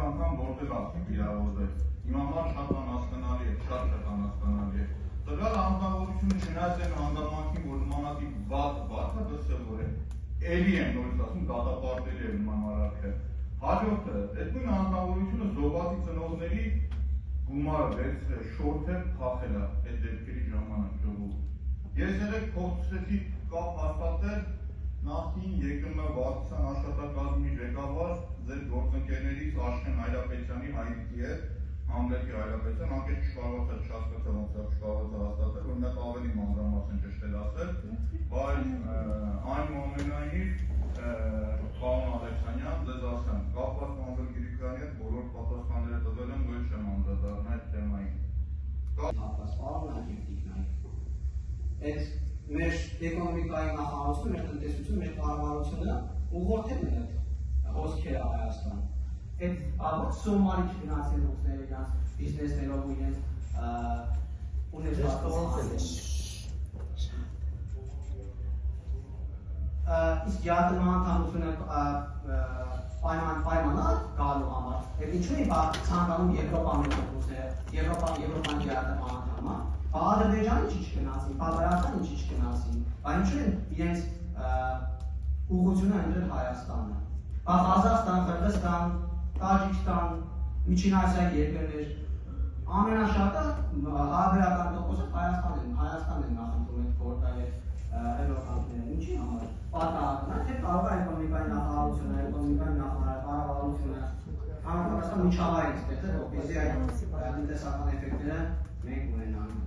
անգամ որտեղ ասում վիրավորվեց։ Իմ համար շատ անհասկանալի է, շատ անհասկանալի է։ Տվյալ անձնավորությունը չնայած այն հանգամանքին, որ նմանատիպ վատ է դրսևոր է, էլի են նորից ասում դատապարտելի է նման արարքը։ Հաջորդը, այդ նույն անձնավորությունը զոհվածի ծնողների գումարը շորթ է փախել է այդ դեպքերի ժամանակ ժողովում։ Ես ելեք փորձեցի կապ հաստատել նախկին ԵԿՄ վարչության աշխատակազմի ղեկավար ձեր գործընկերներից Աշխեն Հայրապետյանի Հայրիկի հետ, Համլետի Հայրապետյան, անկես չկարողացա չհասկացա ոնց է չկարողացա հաստատել, որ նա ավելի մանրամասն ճշտել ասել, բայց այնուամենայնիվ պարոն Ալեքսանյան, ձեզ ասեմ, կապված Մամվել Գրիգորյանի հետ բոլոր պատասխանները տվել եմ, ոչ չեմ անդրադառնա այդ թեմային։ Այդ մեր էկոնոմիկայի նախարարությունը, մեր տնտեսությունը, մեր կառավարությունը ուղղորդել են այդ խոսքերը Հայաստան։ Այդ աբոց սոմալի ֆինանսերները իրենց բիզնեսներով ու իրենց ունեցած իսկ յատման ընդհանրությունը պայմանալ գալու համար, այդ ինչու է ցանկանում Եվրոպան Եվրոպան յատման անդամը, Ադրբեջանը ինչի չգնացին, Հայաստանը ինչի չգնացին, բայց ինչու են իրենց ուղղությունը ընտրել Հայաստանը։ Ղազախստան, Қырғызստան, Տաջիկստան, Միջին Ասիայի երկրներ ամենաշատը հարաբերական տոկոսը Հայաստանն են նախընտրում այդ գործը հերոսանքները, ինչի համար պատահական է, թե կարող է էկոնոմիկայի նախարարությունը, էկոնոմիկայի կառավարությունը համապատասխան միջավայր ստեղծել, որպեսզի այդ տնտեսական էֆեկտները մենք ունենանք։